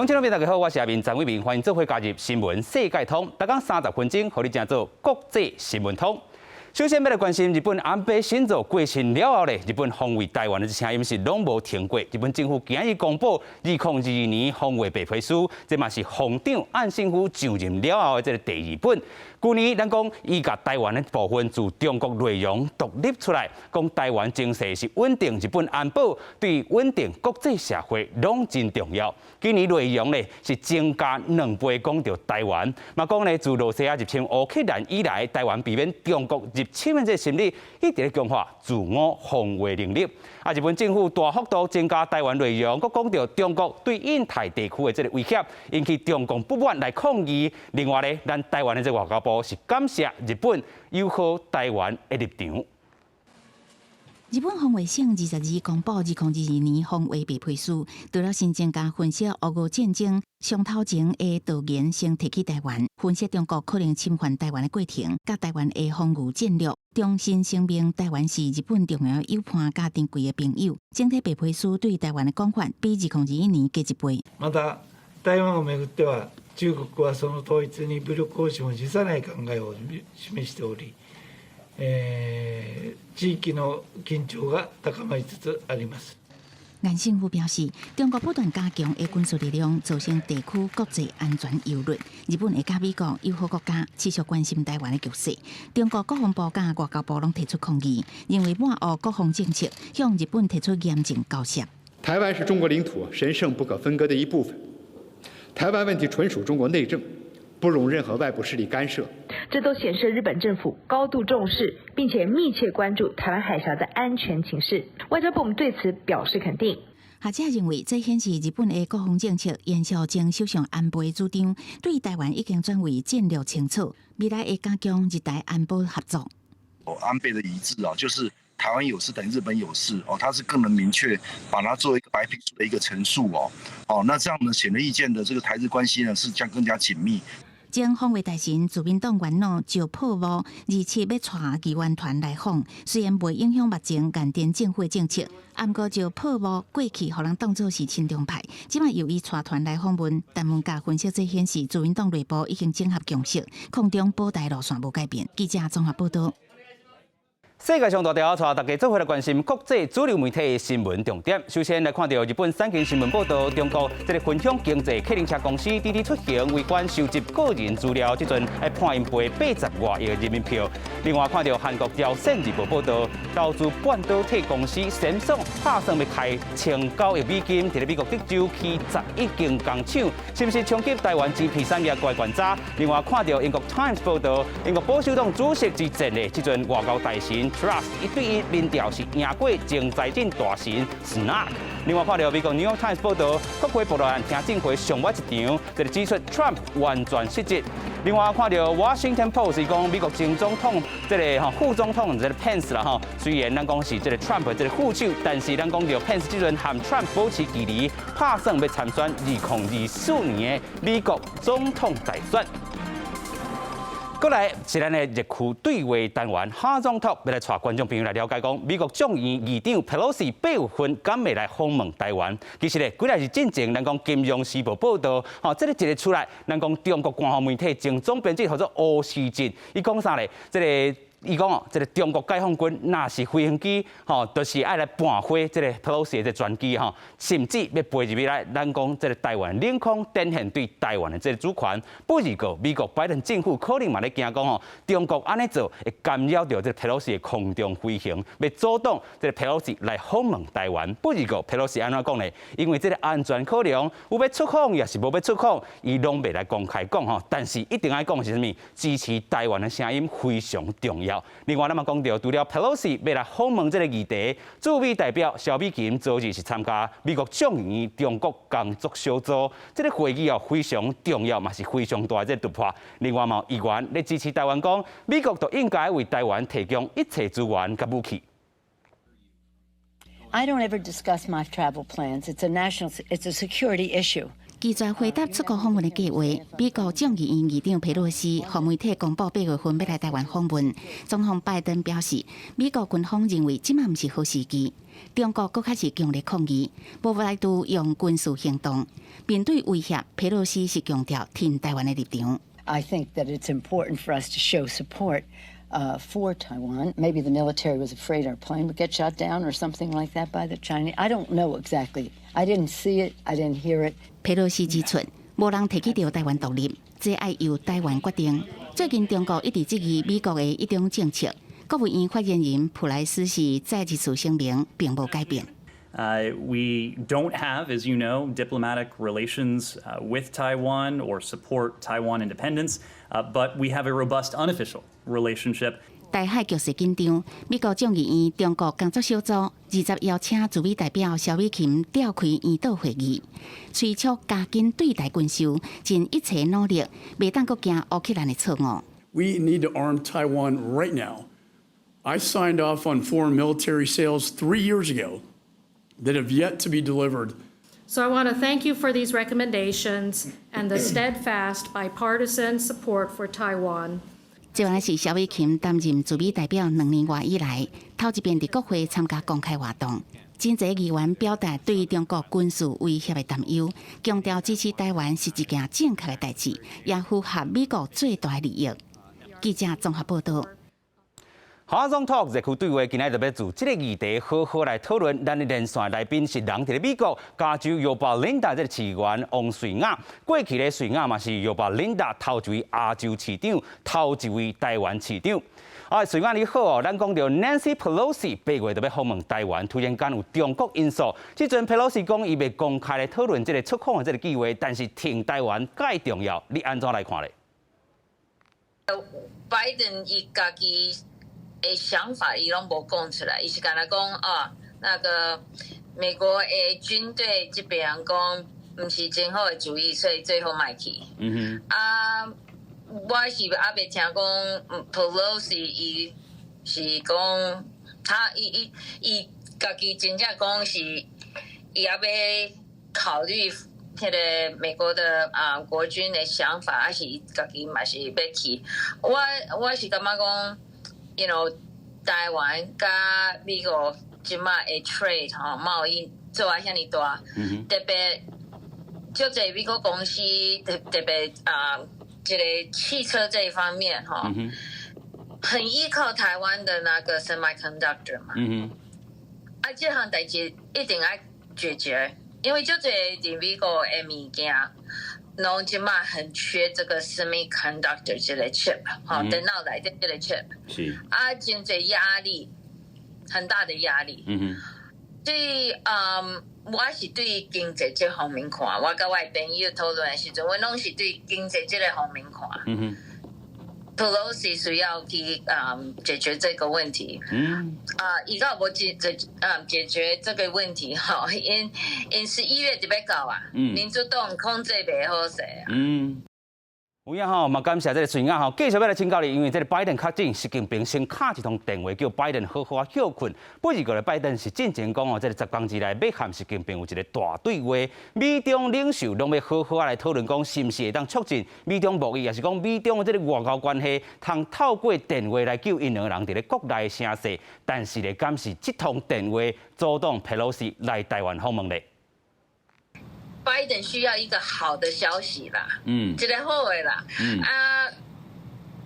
乡亲朋友大家好，我是阿明张伟明，欢迎做伙加入新闻世界通，每讲30分钟，和你正做国际新闻通。首先要来关心日本安倍晋三过身了后咧，日本防卫台湾的声音是拢无停过。日本政府今日公布2022年防卫白皮书，这嘛是防长岸信夫上任了后的这个第2本。去年咱讲伊甲台湾的部分自中国内容独立出来，讲台湾情势是稳定，日本安保对稳定国际社会拢真重要。今年内容咧是增加2倍讲到台湾，嘛讲咧自罗西亚入侵乌克兰以来，台湾避免中国入侵的这心理，一直咧强化自我防卫能力。日本政府大幅度增加台湾内容，佮讲到中国对印太地区的这个威胁，引起中共不满来抗议。另外咧，咱台湾的这外交部是感谢日本友好台湾的立场。日本防卫省22公布2022年防卫白皮书，除了新增加分析俄乌战争上头前的导言先提起台湾，分析中国可能侵犯台湾的过程，甲台湾的防御战略，重新声明台湾是日本重要友伴甲珍贵的朋友。整体白皮書對台灣的講法比2021年加1倍。また台湾をめぐっては中国はその統一に武力行使も辞さない考えを示しており、地域の緊張が高まりつつあります。岸信夫表示，中国不断加強的軍事力量，造成地區國際安全憂慮。日本會甲美國友好國家持續關心台灣的局勢。中國國防部甲外交部攏提出抗議，認為抹黑國防政策向日本提出嚴正交涉。台灣是中國領土神聖不可分割的一部分，台灣問題純屬中國內政，不容任何外部勢力干涉。这都显示日本政府高度重視，并且密切關注台灣海峽的安全情勢。外交部對此表示肯定。學者認為，這顯示日本的國防政策延續前首相安倍主張，對台灣已經轉為戰略清楚，未來會加強日台安保合作。安倍的一致就是台灣有事等於日本有事它是更能明確把它作為一個白皮書的一個陳述那這樣呢顯而易見的這個台日關係呢是將更加緊密。前防衛大臣自民黨元老就破烏27要帶議員團來訪，雖然未影響目前顏電政府政策，不過就破烏過去互人當作是親中派，即擺由伊帶團來訪問，但專家分析這顯示自民黨內部已經整合共識，抗中保台路線無改變。記者綜合報道。世界上大條，帶大家做伙來關心國際主流媒體的新聞重點。首先來看到日本產經新聞報道，中國這個分享經濟客運車公司滴滴出行違反收集個人資料，這陣還判因賠80多億人民幣。另外看到韓國朝鮮日報報道，投資半導體公司三星打算要開1900億美金，喺美國德州起11間工廠，是不是衝擊台灣晶片產業嘅關閘？另外看到英國 Times 報道，英國保守黨主席之前嘅這陣外交大臣。Truss 1對1民調是贏過前財政大臣 Sunak。另外看到美國 New York Times 報道，國會報道人聽證會上尾一場，就指出 Trump 完全失職。另外看到 Washington Post 講美國前總統副總統Pence 啦雖然咱講是這個 Trump 的這個副手，但是咱講到 Pence 這陣和 Trump 保持距離，打算要參選2024年的美國總統大選。過來是咱的熱區對話單元哈總圖，要來帶觀眾朋友來了解講，美國眾議院議長 Pelosi 8月份敢會來訪問台灣。其實咧，幾日是進前，咱講《金融時報》報道，這個一日出來，咱講中國官方媒體前總編輯叫做歐時哲，伊講啥咧？伊講這個中國解放軍若是飛行機，就是愛來扳回這個 Pelosi 的專機，甚至要飛入來，咱講這個台灣領空，展現對台灣的這個主權。不過，美國拜登政府可能嘛咧驚講，中國安尼做會干擾到這個 Pelosi 的空中飛行，要阻擋這個 Pelosi 來訪問台灣。不過 ，Pelosi 安怎講呢？因為這個安全考量，有要出訪也是無要出訪，伊攏未來公開講但是一定愛講是啥物？支持台灣的聲音非常重要。另外，咱嘛講到，除了 Pelosi 要來訪問這個議題，駐美代表蕭美琴昨日是參加美國眾議院中國工作小組，這個會議非常重要，嘛是非常大的突破。另外嘛，議員咧支持台灣講，美國都應該為台灣提供一切資源及武器。I don't ever discuss my travel plans. It's a security issue. 拒绝回答出国访问的计划。美国众议院议长佩洛西向媒体公布8月份要来台湾访问。总统拜登表示，美国军方认为即马不是好时机。中国搁开始强烈抗议，无来度用军事行动。面对威胁，佩洛西是强调挺台湾的立场。I think that it's important for us to show support for Taiwan. Maybe the military was afraid our plane would get shot down or something like that by the Chinese. I don't know exactly. I didn't see it. I didn't hear it. 佩洛西指出，无人提起到台湾独立，这爱由台湾决定。最近中国一直质疑美国的一种政策。国务院发言人普莱斯是再次声明，并无改变。We don't have, as you know, diplomatic relations with Taiwan or support Taiwan independence, but we have a robust unofficial relationship. 台海局势紧张，美国众议院中国工作小组20邀请驻美代表萧美琴召开研讨会议，催促加紧对台军售，尽一切努力，袂当阁行乌克兰的错误。We need to arm Taiwan right now. I signed off on foreign military sales 3 years ago that have yet to be delivered. So I want to thank you for these recommendations and the steadfast bipartisan support for Taiwan. 这原来是萧美琴担任驻美代表2年外以来，头一遍伫国会参加公开活动。真侪议员表达对中国军事威胁的担忧，强调支持台湾是一件正确的代志，也符合美国最大利益。记者综合报道。华总 Talk 热区对话今日特别就这个议题好好来讨论。咱的连线来宾是人伫美国加州邮报领导这个市员王瑞雅。过去咧，瑞雅嘛是邮报领导头一位亚洲市长，头一位台湾市长。瑞雅你好哦，咱讲到 Nancy Pelosi 8月就要访问台湾，突然间有中国因素。即阵 Pelosi 讲伊袂公开来讨论这个出口的这个计划，但是挺台湾介重要，你安怎来看咧？拜登伊家己的想法伊拢无讲出来，伊是干那讲那个美国的军队这边讲不是真好的主意，所以最后卖去。我是还袂听讲 Pelosi 伊是讲伊家己真正讲是伊也要考虑迄个美国的国军的想法，还是伊家己嘛是要去。我是感觉讲 ，you know， 台湾甲美国即马的 trade 贸易做啊遐尼大，特别就在美国公司特别这个汽车这一方面很依靠台湾的那个 semiconductor 嘛，这项代志一定要解决。因为就在美国的物件，拢即马很缺这个 semiconductor 这个 chip， 电脑内底这个 chip， 是真侪压力，很大的压力。所以我是对经济这方面看，我甲我的朋友讨论的时阵，我拢是对经济这个方面看。Pelosi 需要去解决这个问题。伊个无解决这个问题因11月就要到啊，民主党控制袂好势啊。有影嘛感谢这个瑞雅继续要来请教你，因为这个拜登确诊，习近平先敲一通电话，叫拜登好好休困。不是个拜登是进前讲这个10天之内要和习近平有一个大对话，美中领袖拢要好好来讨论，讲是不是会当促进美中贸易，也是讲美中的这个外交关系，通透过电话来救因两人伫咧国内的声势。但是咧，敢是这通电话阻挡 Pelosi 来台湾访问咧？拜登需要一个好的消息啦，一个好的啦，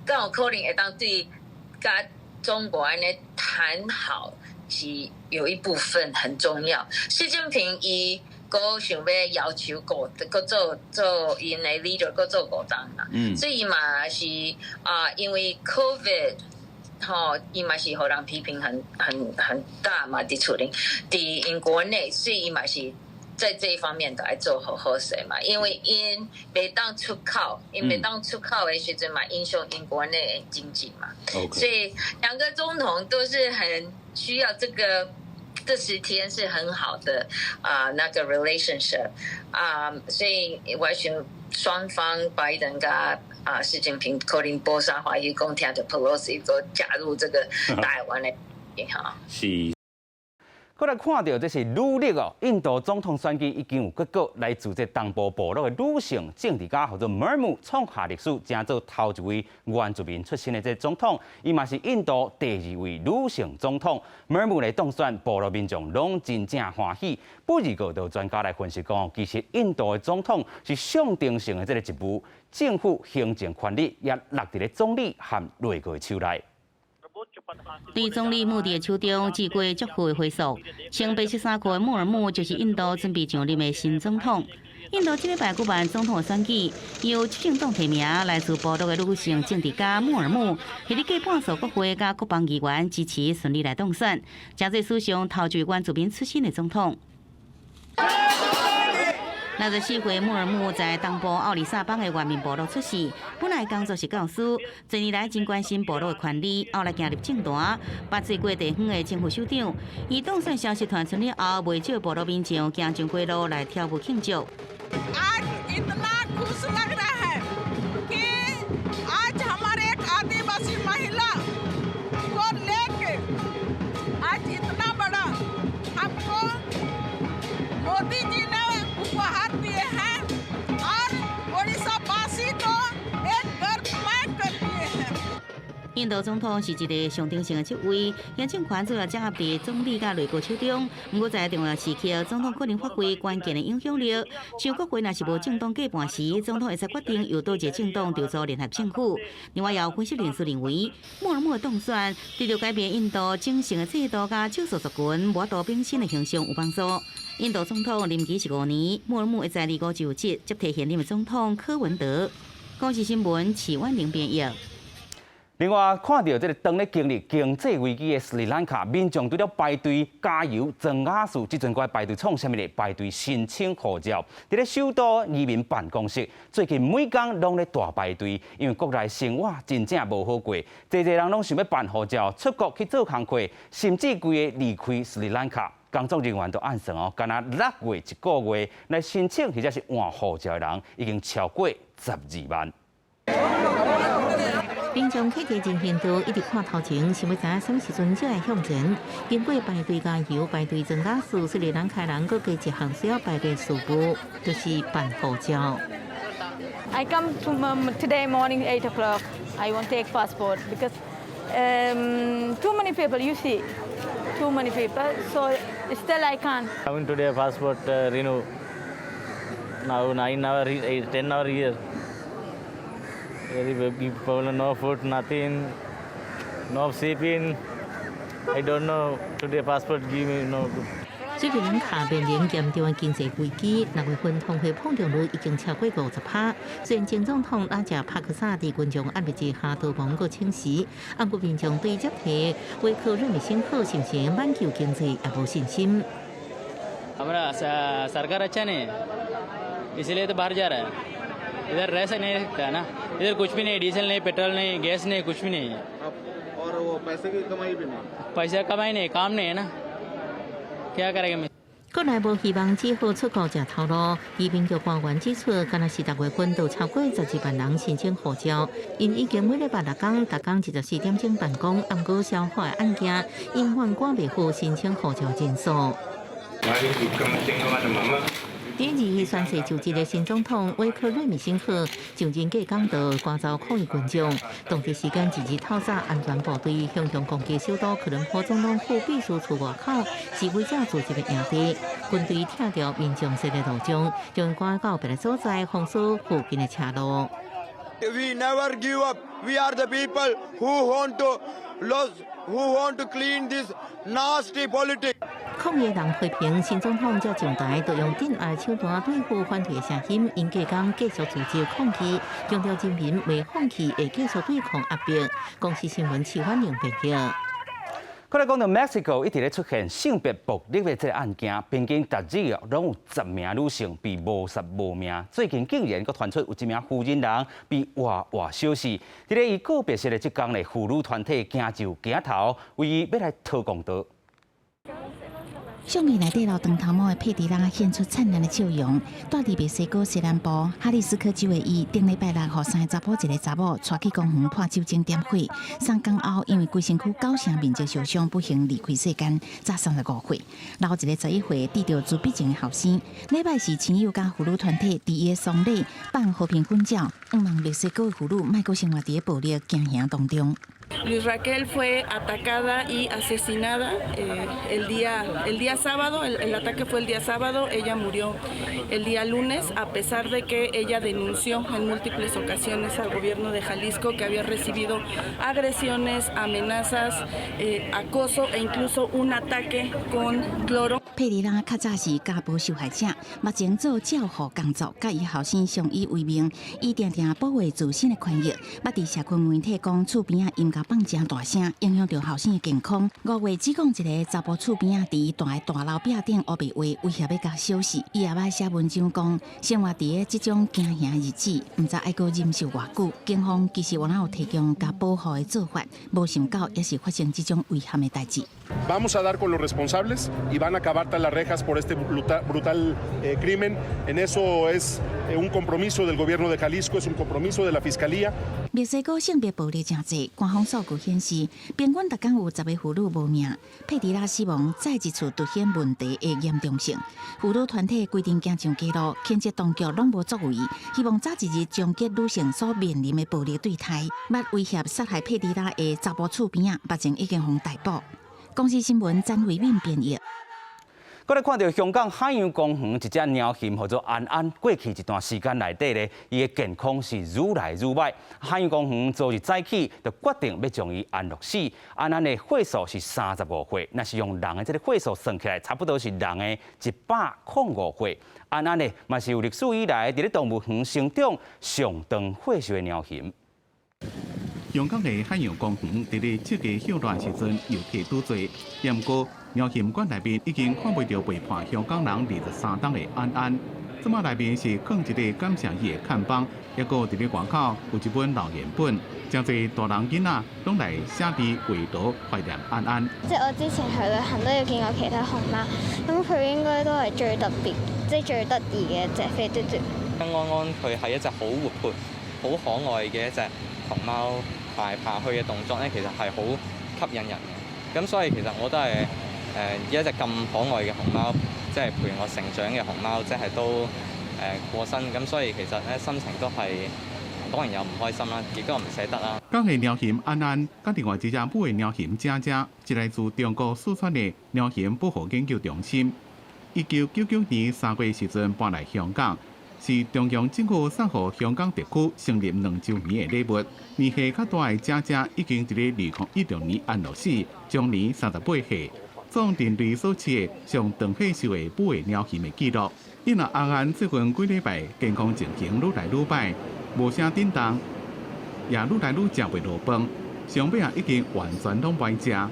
敢有可能会当对甲中国安尼谈好，是有一部分很重要。习近平伊佫想要求佫做因的 leader， 佫做5当啦，所以嘛是因为 COVID。伊嘛是互人批评很大嘛，伫厝里，伫因国内，所以伊嘛是在这一方面都爱做好势嘛。因为因袂当出口，因袂当出口的时阵嘛，影响因国内的经济嘛。所以两个总统都是很需要这10天是很好的那个 relationship 所以我想双方拜登跟习近平可能播上华语讲听着 Pelosi 都加入这个台湾的是。搁来看到这是女力哦，印度总统选举已经有结果，来自这东部部落的女性政治家叫做 Murmu 创下历史，成做头一位原住民出身的这总统，伊嘛是印度第2位女性总统。Murmu 来当选，部落民众拢真正欢喜。不过，就专家来分析讲，其实印度的总统是象征性的这个职务，政府行政权力也落伫咧总理和内阁的手内。对总理穆迪的手中寄过祝福的回溯，穿白色衫裤的穆尔姆就是印度准备上任的新总统。印度这礼拜举办总统的选举，由执政党提名来自部落的女性政治家穆尔姆，迄日过半数国会甲国邦议员支持顺利来当选，成为史上头一位原住民出身的总统。64岁穆尔姆在东部奥里萨邦的原民部落出世，本来工作是教师，多年来真关心部落的权利，后来行入政坛，8岁过地方的政府首长。伊当选消息传出了后，未少部落民众行上街路来跳舞庆祝。印度总统是一个象征性的职位，行政权主要掌握在总理甲内阁手中。不过在重要时刻，总统可能发挥关键的影响力。像国会若是无政党过半时，总统会使决定由倒一个政党筹组联合政府。另外，也有分析人士认为，穆尔姆的当选对着改变印度政治的制度甲少数族群无多变新的形象有帮助。印度总统任期是5年，穆尔姆会在25就职，接替现任的总统柯文德。公视新闻齐婉玲编译。另外，看到这个当咧经历经济危机的斯里兰卡，民众除了排队加油装雅素，即阵该排队创啥物咧？排队申请护照。伫咧首都移民办公室，最近每天拢咧大排队，因为国内生活真正无好过，侪人拢想要办护照出国去做工课，甚至规个离开斯里兰卡。工作人员都暗算哦，敢若6月1个月来申请或者是换护照的人，已经超过12万。民众客家真兴趣，一直看头前，想要知影什么时阵才会向前。经过排队加油、排队增加数，斯里兰卡人佫加一项需要排队事务，就是办护照。I come today morning 8 o'clock. I want to take passport because too many people. You see, too many people. So still I can't. Coming today, passport renew. Now 9 hour, 10 hour here. Very people, no food, nothing, no sleeping. I don't know. Today passport give me no good. 斯里兰卡面临严重的经济危机，6月份通货膨胀率已经超过50%。虽然前总统拉贾帕克萨伫群众压力之下逃亡过清洗，不过民众对接替为科瑞米辛克是不是挽救经济也无信心。हमारा सरकार अच्छा नहीं है, इसलिए तो बाहर जा रहा है. इधर रह सकते नहीं सकता ना. इधर कुछ भी नहीं, डीजल नहीं, पेट्रोल नहीं, गैस नहीं, कुछ भी नहीं है. और वो पैसे की कमाई भी नहीं. पैसा कमाई नहीं, काम नहीं है ना. क्या करेंगे? 国内无希望只好出国食头路，移民局官员指出，敢若是6月份就超过12万人申請護照，因已經每禮拜6天，逐天24點鐘辦公，不過消化的案件，因還趕袂赴申請護照人數。第2日宣誓就職的新總統維克瑞米辛克上任過港到趕走抗議群眾，當地時間2日透早，安全部隊向向攻擊首都科倫坡總統府秘書處外口示威者組織的營地，軍隊聽到民眾設的路障，將趕到別個所在，封鎖附近的車路。We never give up. We are the people who want to clean this nasty politics. 抗議人批評新總統才上台，就用鎮壓手段對付反對聲音，因過港繼續組織抗議，強調人民未放棄，會繼續對抗壓迫。公視新聞齊婉玲報道。佢哋講到 Mexico 一直咧出現性別暴力嘅這個案件，平均逐日攏有10名女性被謀殺無命。最近竟然佫傳出有一名婦人人被活燒死。喺咧以個別式嘅職工咧，婦女團體驚就驚頭，為伊要來討公道。相片内底老长头毛的佩迪拉显出灿烂的笑容。住伫墨西哥西南部哈里斯科州的伊，顶礼拜六互3个查甫一个查某带去公园破酒精点火，3天后因为规身躯9成面积受伤，不幸离开世间，才35岁。老一个11岁得到自闭症的后生，礼拜是亲友甲妇女团体伫伊的丧礼办和平婚教，希望墨西哥的妇女莫阁生活伫暴力惊吓当中。Luis Raquel fue atacada y asesinada el día sábado, el ataque fue el día sábado, ella murió el día lunes, a pesar de que ella denunció en múltiples ocasiones al gobierno de Jalisco que había recibido agresiones, amenazas, acoso e incluso un ataque con cloro. 佩里拉较早是家暴受害者，目前做教护工作，甲伊后生相依为命，伊定定保卫自身的权益，捌伫社群媒体讲厝边音乐放真大声，影响到后生的健康。5月只讲一个查甫厝边伫大楼壁顶乌白话，威胁要甲烧死。伊也捌写文章讲，生活伫即种惊吓日子，毋知爱阁忍受偌久。警方其实原来有提供甲保护的做法，无想到也是发生即种遗憾的代志。Vamos a dar con los responsables y van a acabar tras las rejas por este brutal crimen. En eso es un compromiso del gobierno de Jalisco, es un compromiso de la fiscalía. 墨西哥性别暴力真济，官方数据显示，平均每天有10个妇女无命。佩迪拉死亡再一次凸显问题的严重性。妇女团体规定行上街路，谴责当局拢无作为，希望早一日终结女性所面临的暴力对待。捌威胁杀害佩迪拉的查甫厝边目前已经被逮捕。公司新闻詹慧敏编译。搁来看到香港海洋公园一只猫牒叫做安安，过去一段时间内底咧，伊的健康是愈来愈歹。海洋公园昨日早起就决定要将伊安乐死。安安的岁数是35岁，那是用人的这个岁数算起来，差不多是人的105岁。安安呢，嘛是有历史以来伫咧动物园生长上长岁数的猫牒。香港的海洋公园伫咧这个休乱时阵游客拄多，不过猫牒馆内面已经看不到被判香港人23档的安安。即马内面是放一个感谢伊的看板，还佫伫咧外口有一本老原本，真侪大人囡仔拢来写字围图怀念安安。即係我之前去旅行都有見過其他熊貓，咁佢應該都係最特別，即係最得意嘅一隻飛嘟嘟。安安佢係一隻好活潑、好可愛嘅一隻熊貓。爬去嘅動作咧，其實係好吸引人嘅。咁所以其實我都係以一隻咁可愛嘅熊貓，即係陪我成長嘅熊貓，即係都過身。咁所以其實咧心情都係當然有唔開心啦，亦都唔捨得啦。港的貓牒安安，甲另外一隻母的貓牒佳佳，是來自中國四川的貓牒保護研究中心。1999年3月時陣搬來香港。是中央政府送予香港特區成立2週年的禮物。年紀較大的姐姐已經喺2016年安樂死，終年38歲，創人類所設上長歲數的母的貓牒的紀錄。因阿安安最近幾禮拜健康情形愈來愈歹，無啥振動，也愈來愈食袂落飯，上尾已經完全攏歹食。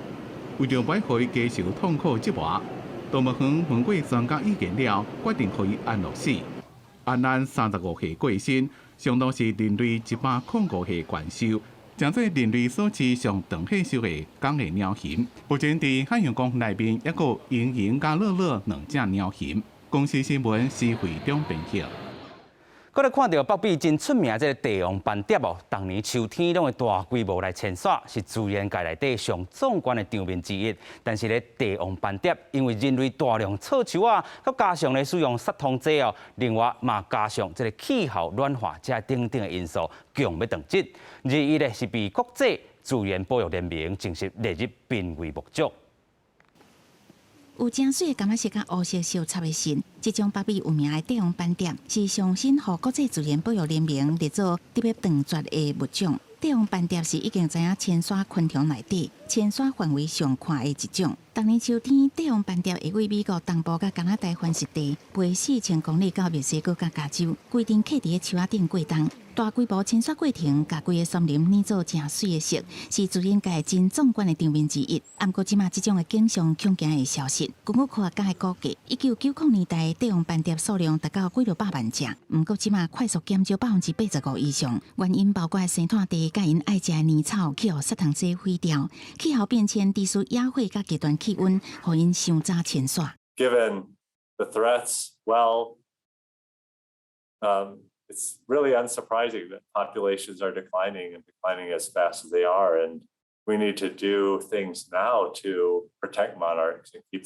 為着袂互伊加受痛苦折磨，動物園問過專家意見了，決定予伊安樂死。安安35歲過身，相當是人類105歲的元首，正做人類所知上長歲數的港的貓牒。目前在海洋公園內面，還有盈盈甲樂樂2隻貓牒。公司新聞是會中編輯。搁来看到北美真出名这个帝王斑蝶哦，当年秋天拢会大规模来迁徙，是自然界内底上壮观的场面之一。但是咧，帝王斑蝶因为人类大量採樹啊，佮加上咧使用殺蟲劑哦，另外嘛加上这个氣候暖化這等等的因素，強要斷絕。而伊咧是被國際自然保育聯盟正式列入瀕危目錄。有正水的感觉是甲乌色小插的神，这种北美有名的帝王斑蝶是上新和国际自然保育联盟列作特别断绝的物种。帝王斑蝶是已经知影迁徙昆虫内底迁徙范围上宽的一种。当年秋天，帝王斑蝶会为美国东部甲加拿大番石地飞4000公里到墨西哥甲加州，规定客伫树仔顶过冬。大规模迁徙过程，甲规个森林染做正水的色，是自然界真壮观的场面之一。不过，即马这种的景象恐惊会消失。根据科学家的估计，1990年代帝王斑蝶数量达到几落百万只，不过即马快速减少85%以上。原因包括生态地甲因爱食的泥草去互杀虫剂毁掉，气候变迁、地势野火甲极端气温，互因伤早迁徙。given the threats, well, it's really unsurprising that populations are declining and declining as fast as they are. And we need to do things now to protect monarchs and keep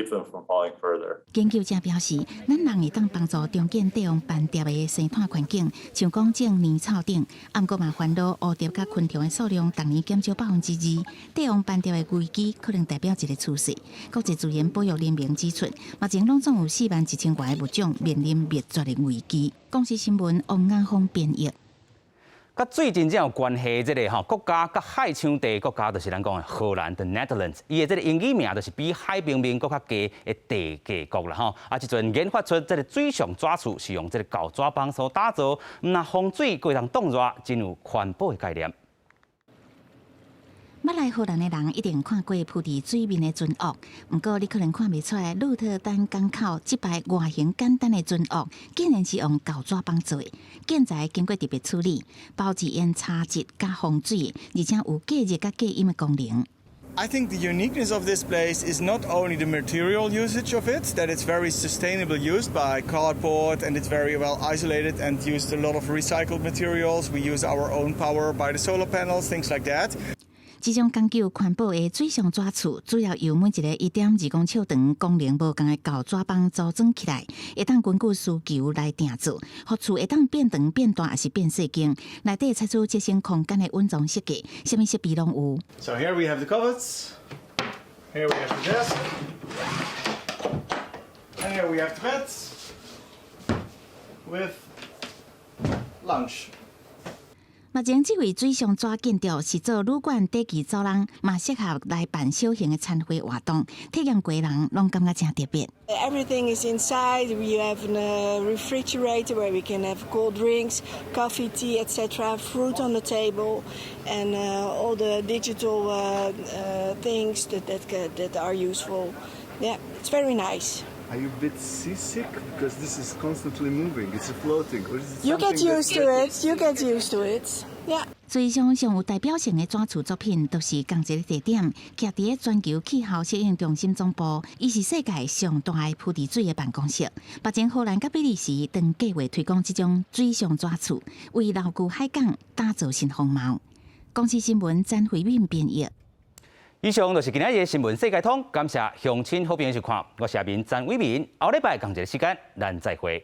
them from falling further. 研究者表示，咱人会当帮助重建地方斑蝶的生态环境，像讲种泥草等。不过嘛，烦恼蝴蝶甲昆虫的数量逐年减少2%，地方斑蝶的危机可能代表一个趋势。国际自然保育联盟指出，目前拢总有41000多个物种面临灭绝的危机。公司新闻王雅芳编译。甲最真正有关系的国家，甲海抢地国家，就是咱讲的荷兰的 Netherlands。伊的这个英语名就是比海平面搁较低的地帝国啦吼。啊，即阵研发出这个水上抓厝是用这个狗抓帮所打造，那防水过当冻热，真有环保的概念。捌来荷兰的人一定看过铺伫水面的船屋，不过你可能看袂出来，鹿特丹港口这排外形简单的船屋，竟然是用狗抓帮做的。建材经过特别处理，包治烟擦质加防水，而且有隔热加隔音的功能。I think the uniqueness of this place is not only the material usage of it, that it's very sustainably used by cardboard and it's very well isolated and used a lot of recycled materials. We use our own power by the solar panels, things like that. 这种讲究环保的水上抓厝，主要由每一个1.2公尺长、功能无同的狗抓帮组装起来，会当根据需求来定做，互厝会当变长、变大，还是变细间。内底采取节省空间的稳重设计，什么设备拢有。So here we have the cupboards, here we have the desk, and here we have the beds with lunch. 目前这位水上抓建筑是做旅馆短期走廊，嘛适合来办小型的餐会活动。体验过的人拢感觉真特别。Everything is inside. We have a refrigerator where we can have cold drinks, coffee, tea, etc. Fruit on the table, and all the digital things that are useful. Yeah, it's very nice. Are you a bit seasick? Because this is constantly moving. It's floating. Or is it you get used to it. You get used to it. Yeah. 水上上有代表性的抓厝作品，都是同一个地点，徛伫全球气候适应中心总部，伊是世界上大的铺伫水的办公室。目前荷兰甲比利时当计划推广这种水上抓厝，为牢固海港打造新风貌。公司新闻詹慧敏编译。以上就是今日的新闻世界通，感谢乡亲好朋友收看，我是阿明詹伟民，后礼拜同一个时间咱再会。